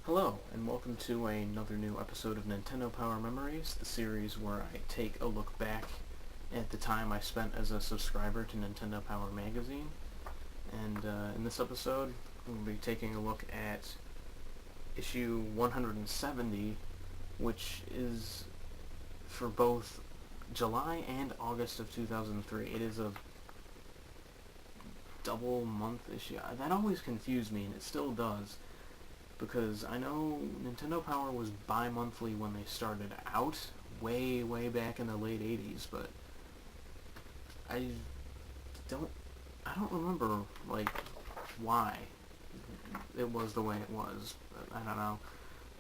Hello, and welcome to another new episode of Nintendo Power Memories, the series where I take a look back at the time I spent as a subscriber to Nintendo Power Magazine. And in this episode, I'm going to be taking a look at issue 170, which is for both July and August of 2003. It is a double month issue. That always confused me, and it still does. Because I know Nintendo Power was bi-monthly when they started out, way back in the late 80s, but I don't remember, like, why it was the way it was. I don't know.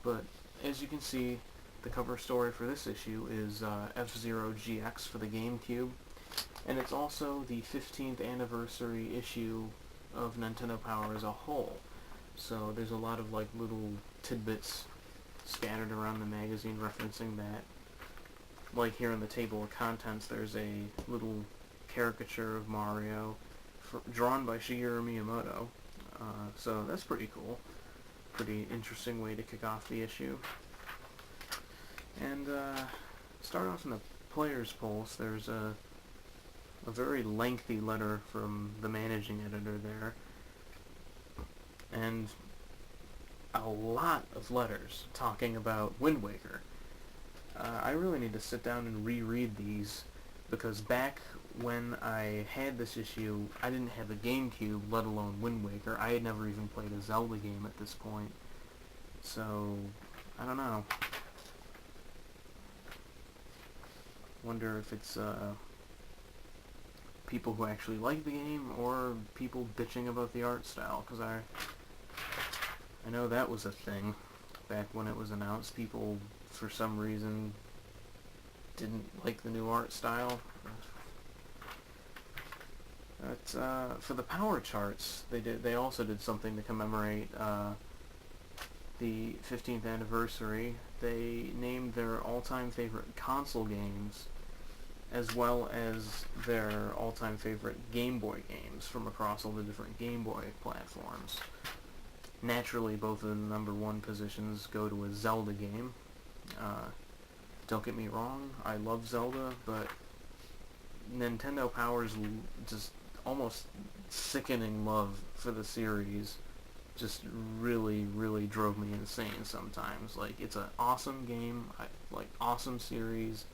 But as you can see, the cover story for this issue is FZero GX for the Gamecube, and it's also the 15th anniversary issue of Nintendo Power as a whole. So there's a lot of like little tidbits scattered around the magazine referencing that. Like here in the table of contents, there's a little caricature of Mario drawn by Shigeru Miyamoto. So that's pretty cool. Pretty interesting way to kick off the issue. And start off in the player's pulse. There's a very lengthy letter from the managing editor there. And a lot of letters talking about Wind Waker. I really need to sit down and reread these, because back when I had this issue, I didn't have a Gamecube, let alone Wind Waker. I had never even played a Zelda game at this point. So, I don't know. Wonder if it's people who actually like the game, or people bitching about the art style, because I know that was a thing back when it was announced. People, for some reason, didn't like the new art style. But for the power charts, they also did something to commemorate the 15th anniversary. They named their all-time favorite console games, as well as their all-time favorite Game Boy games from across all the different Game Boy platforms. Naturally, both of the number one positions go to a Zelda game. Don't get me wrong, I love Zelda, but Nintendo Power's just almost sickening love for the series just really drove me insane sometimes. Like, it's an awesome game, awesome series,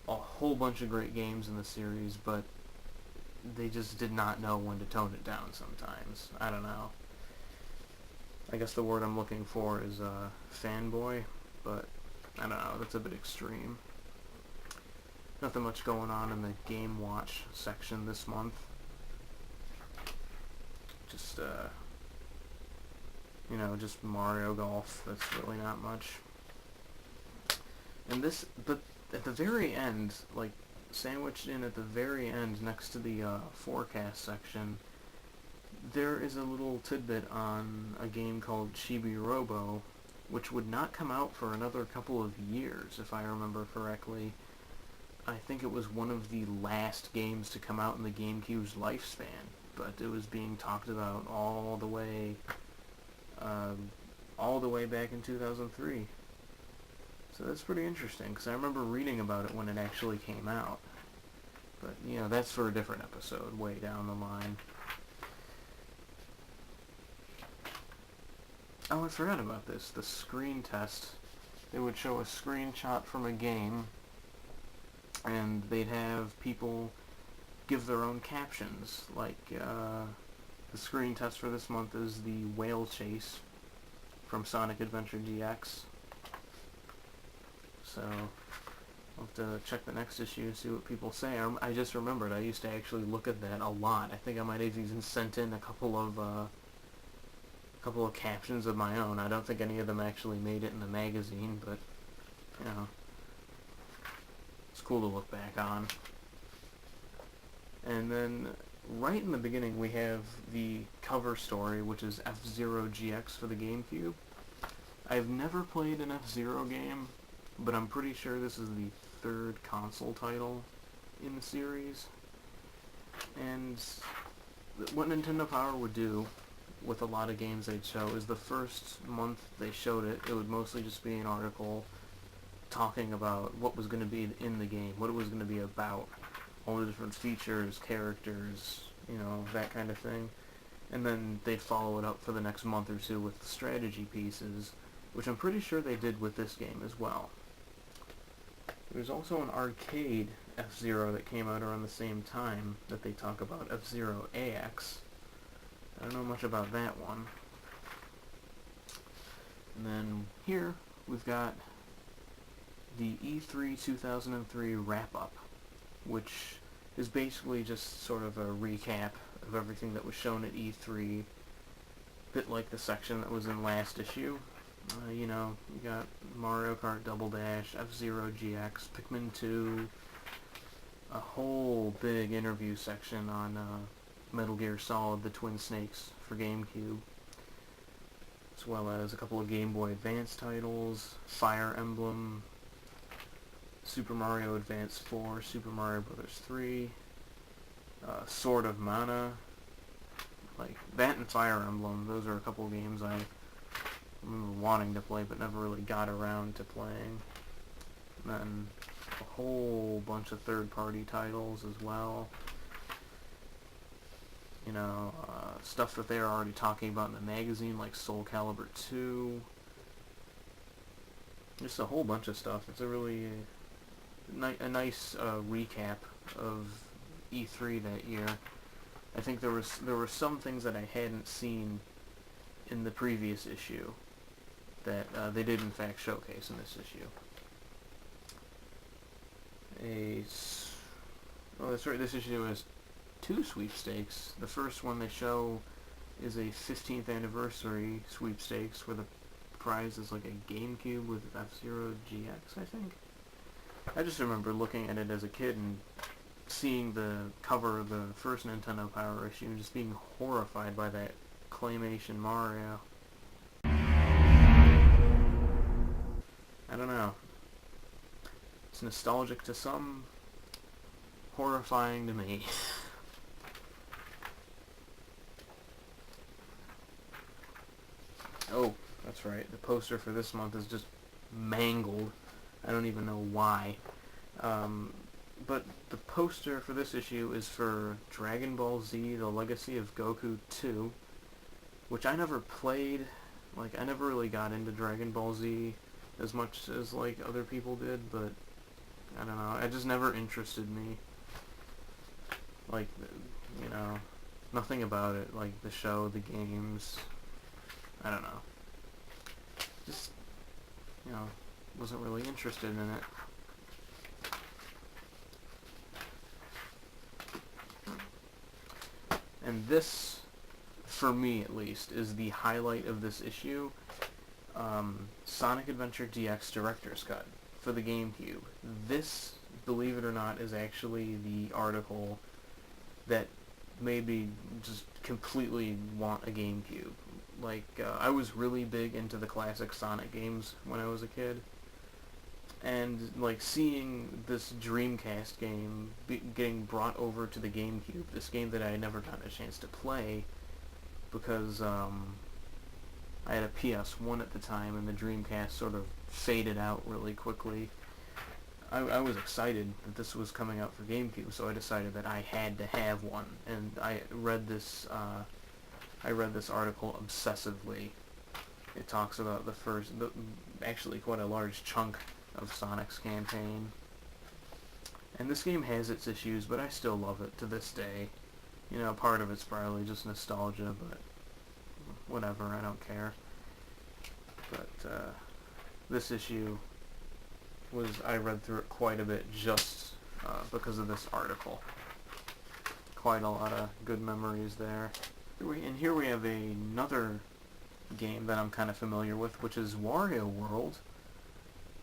a whole bunch of great games in the series, but they just did not know when to tone it down sometimes. I don't know. I guess the word I'm looking for is fanboy, but I don't know, that's a bit extreme. Nothing much going on in the Game Watch section this month. Just, just Mario Golf. That's really not much. And but at the very end, like, sandwiched in at the very end next to the forecast section, there is a little tidbit on a game called Chibi Robo, which would not come out for another couple of years, if I remember correctly. I think it was one of the last games to come out in the GameCube's lifespan, but it was being talked about all the way back in 2003. So that's pretty interesting, because I remember reading about it when it actually came out. But, that's for a different episode, way down the line. Oh, I forgot about this. The screen test. They would show a screenshot from a game, and they'd have people give their own captions. Like, the screen test for this month is the whale chase from Sonic Adventure GX. So, I'll have to check the next issue and see what people say. I just remembered I used to actually look at that a lot. I think I might have even sent in a couple of captions of my own. I don't think any of them actually made it in the magazine, but, it's cool to look back on. And then, right in the beginning, we have the cover story, which is FZero GX for the Gamecube. I've never played an F-Zero game, but I'm pretty sure this is the third console title in the series. And what Nintendo Power would do with a lot of games they'd show is the first month they showed it, it would mostly just be an article talking about what was going to be in the game, what it was going to be about, all the different features, characters, you know, that kind of thing. And then they'd follow it up for the next month or two with the strategy pieces, which I'm pretty sure they did with this game as well. There's also an arcade F-Zero that came out around the same time that they talk about, FZero GX. I don't know much about that one. And then here we've got the E3 2003 wrap-up, which is basically just sort of a recap of everything that was shown at E3, a bit like the section that was in last issue. You know, you got Mario Kart Double Dash, FZero GX, Pikmin 2, a whole big interview section on Metal Gear Solid: The Twin Snakes for Gamecube, as well as a couple of Game Boy Advance titles, Fire Emblem, Super Mario Advance 4, Super Mario Bros. 3, Sword of Mana, like that and Fire Emblem. Those are a couple of games I remember wanting to play but never really got around to playing. And then a whole bunch of third-party titles as well. You know, stuff that they were already talking about in the magazine, like Soul Calibur 2. Just a whole bunch of stuff. It's a really a nice recap of E3 that year. I think there were some things that I hadn't seen in the previous issue that they did in fact showcase in this issue. Oh, that's right, this issue has 2 sweepstakes. The first one they show is a 15th anniversary sweepstakes where the prize is like a Gamecube with FZero GX, I think. I just remember looking at it as a kid and seeing the cover of the first Nintendo Power issue and just being horrified by that claymation Mario. I don't know. It's nostalgic to some, horrifying to me. Oh, that's right. The poster for this month is just mangled. I don't even know why. But the poster for this issue is for Dragon Ball Z: The Legacy of Goku 2, which I never played. Like, I never really got into Dragon Ball Z as much as, like, other people did, but I don't know. It just never interested me. Like, you know, nothing about it. Like, the show, the games, I don't know. Just, you know, wasn't really interested in it. And this, for me at least, is the highlight of this issue. Sonic Adventure DX Director's Cut for the GameCube. This, believe it or not, is actually the article that made me just completely want a GameCube. Like, I was really big into the classic Sonic games when I was a kid. And, like, seeing this Dreamcast game getting brought over to the GameCube, this game that I had never gotten a chance to play, because, I had a PS1 at the time, and the Dreamcast sort of faded out really quickly. I was excited that this was coming out for GameCube, so I decided that I had to have one, and I read this article obsessively. It talks about actually quite a large chunk of Sonic's campaign. And this game has its issues, but I still love it to this day. You know, part of it's probably just nostalgia, but whatever, I don't care. But this issue I read through it quite a bit just because of this article. Quite a lot of good memories there. And here we have another game that I'm kind of familiar with, which is Wario World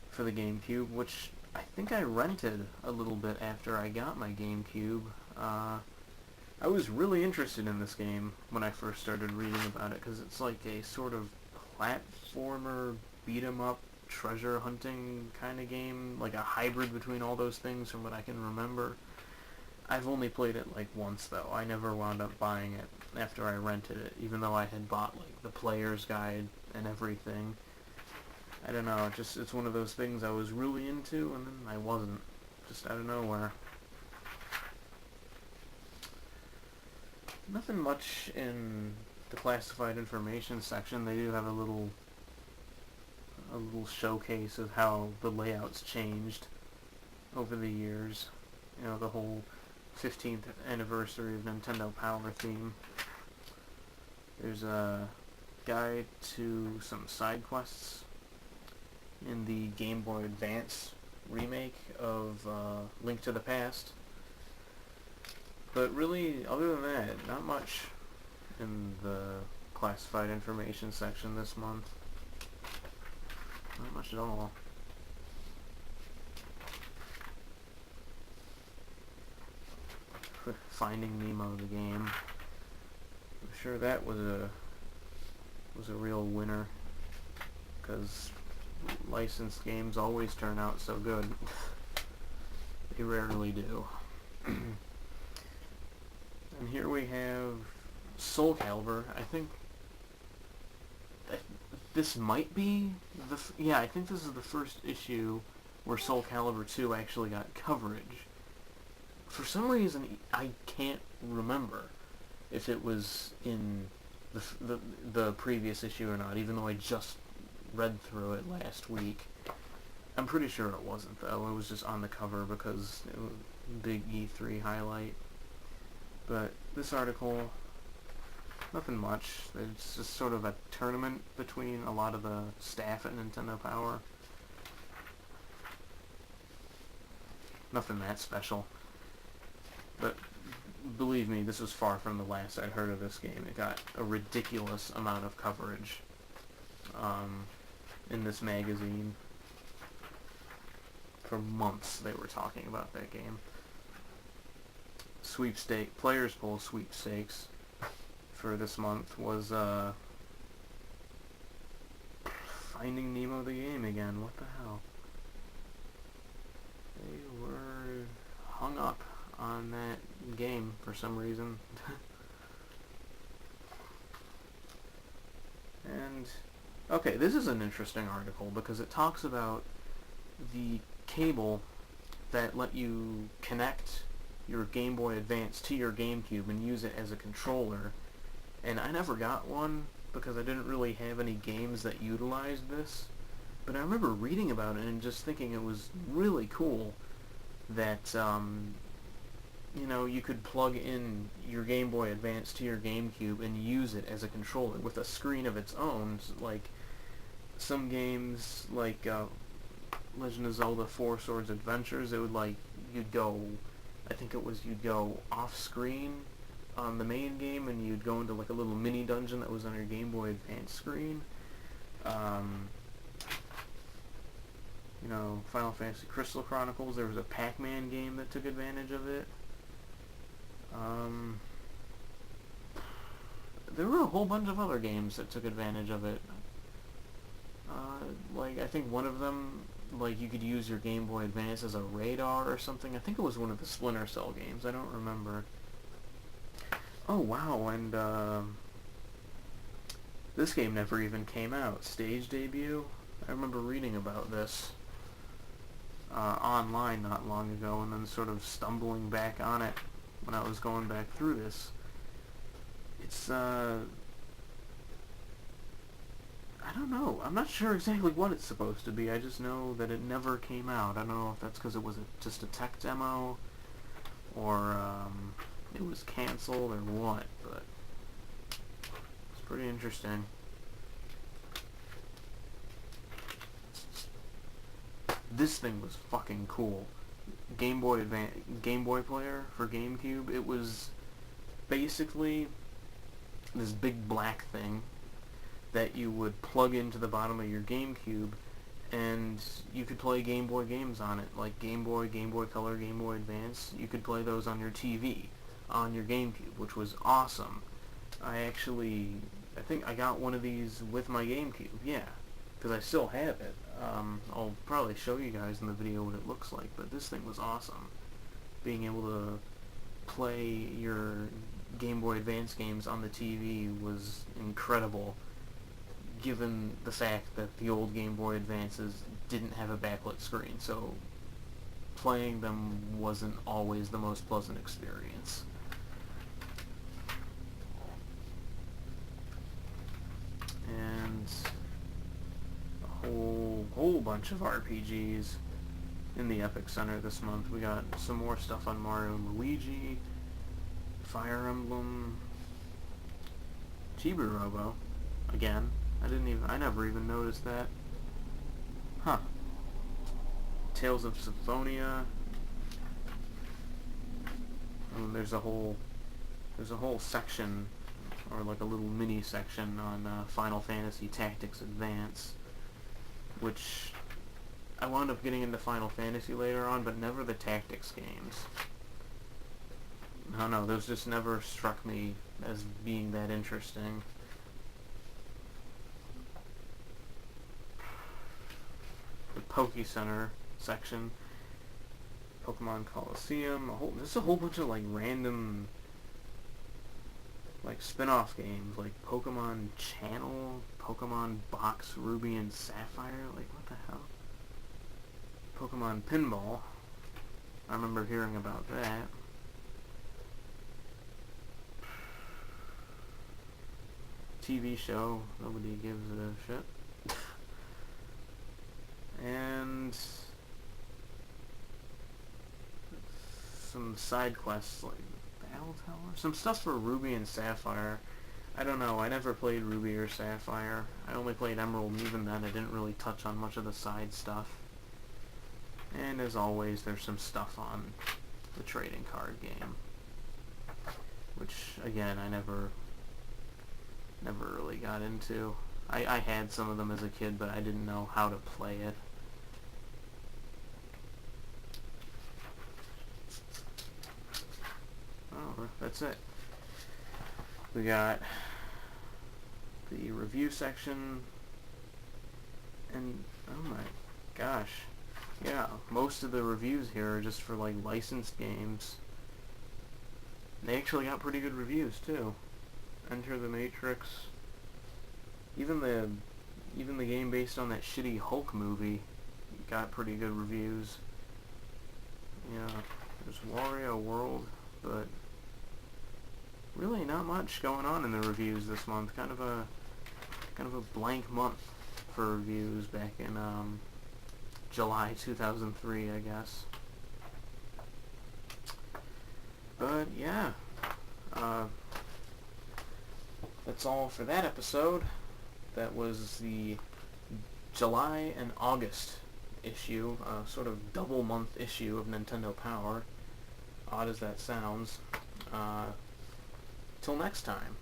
for the GameCube, which I think I rented a little bit after I got my GameCube. I was really interested in this game when I first started reading about it, because it's like a sort of platformer, beat-em-up, treasure hunting kind of game, like a hybrid between all those things from what I can remember. I've only played it like once though. I never wound up buying it after I rented it, even though I had bought like the player's guide and everything. I don't know, it's one of those things I was really into and then I wasn't, just out of nowhere. Nothing much in the classified information section. They do have a little showcase of how the layout's changed over the years. You know, the whole 15th anniversary of Nintendo Power theme. There's a guide to some side quests in the Game Boy Advance remake of Link to the Past. But really, other than that, not much in the classified information section this month. Not much at all. Finding Nemo the game. I'm sure that was a real winner, because licensed games always turn out so good. They rarely do. And here we have Soul Calibur. I think this might be yeah, I think this is the first issue where Soul Calibur 2 actually got coverage. For some reason, I can't remember if it was in the previous issue or not, even though I just read through it last week. I'm pretty sure it wasn't, though. It was just on the cover because it was a big E3 highlight. But this article, nothing much. It's just sort of a tournament between a lot of the staff at Nintendo Power. Nothing that special. But believe me, this was far from the last I'd heard of this game. It got a ridiculous amount of coverage in this magazine. For months they were talking about that game. Sweepstakes, Players Poll Sweepstakes for this month was Finding Nemo the game again. What the hell? They were hung up on that game for some reason. And okay, this is an interesting article because it talks about the cable that let you connect your Game Boy Advance to your Gamecube and use it as a controller. And I never got one because I didn't really have any games that utilized this. But I remember reading about it and just thinking it was really cool that, you know, you could plug in your Game Boy Advance to your Gamecube and use it as a controller with a screen of its own. Like some games, like Legend of Zelda 4 Swords Adventures, it would you'd go off screen on the main game and you'd go into like a little mini dungeon that was on your Game Boy Advance screen. You know, Final Fantasy Crystal Chronicles, there was a Pac-Man game that took advantage of it. There were a whole bunch of other games that took advantage of it. Like, I think one of them, like, you could use your Game Boy Advance as a radar or something. I think it was one of the Splinter Cell games. I don't remember. Oh, wow, and, this game never even came out. Stage debut? I remember reading about this online not long ago and then sort of stumbling back on it when I was going back through this. It's, I don't know. I'm not sure exactly what it's supposed to be. I just know that it never came out. I don't know if that's because it was just a tech demo or it was canceled or what, but it's pretty interesting. This thing was fucking cool. Game Boy player for GameCube. It was basically this big black thing that you would plug into the bottom of your GameCube, and you could play Game Boy games on it, like Game Boy, Game Boy Color, Game Boy Advance. You could play those on your TV, on your GameCube, which was awesome. I think I got one of these with my GameCube, yeah, because I still have it. I'll probably show you guys in the video what it looks like, but this thing was awesome. Being able to play your Game Boy Advance games on the TV was incredible, given the fact that the old Game Boy Advances didn't have a backlit screen, so playing them wasn't always the most pleasant experience. And a whole bunch of RPGs in the Epic Center this month. We got some more stuff on Mario and Luigi, Fire Emblem, Chibi Robo, again. I never even noticed that. Huh. Tales of Symphonia. There's a whole section, or like a little mini section on Final Fantasy Tactics Advance, which I wound up getting into Final Fantasy later on, but never the Tactics games. I don't know, those just never struck me as being that interesting. The Poke Center section, Pokemon Colosseum, there's a whole bunch of like random like spin-off games, like Pokemon Channel, Pokemon Box Ruby and Sapphire, like what the hell? Pokemon Pinball, I remember hearing about that. TV show, nobody gives a shit. And some side quests like Battle Tower, some stuff for Ruby and Sapphire. I don't know, I never played Ruby or Sapphire. I only played Emerald, and even then I didn't really touch on much of the side stuff. And as always, there's some stuff on the trading card game, which again I never really got into. I had some of them as a kid, but I didn't know how to play it. Oh, that's it. We got the review section, and oh my gosh, yeah, most of the reviews here are just for like licensed games. They actually got pretty good reviews too. Enter the Matrix. Even the game based on that shitty Hulk movie got pretty good reviews. Yeah, there's Wario World, but really not much going on in the reviews this month. Kind of a blank month for reviews back in July 2003, I guess. But yeah, that's all for that episode. That was the July and August issue, sort of double month issue of Nintendo Power. Odd as that sounds. Till next time.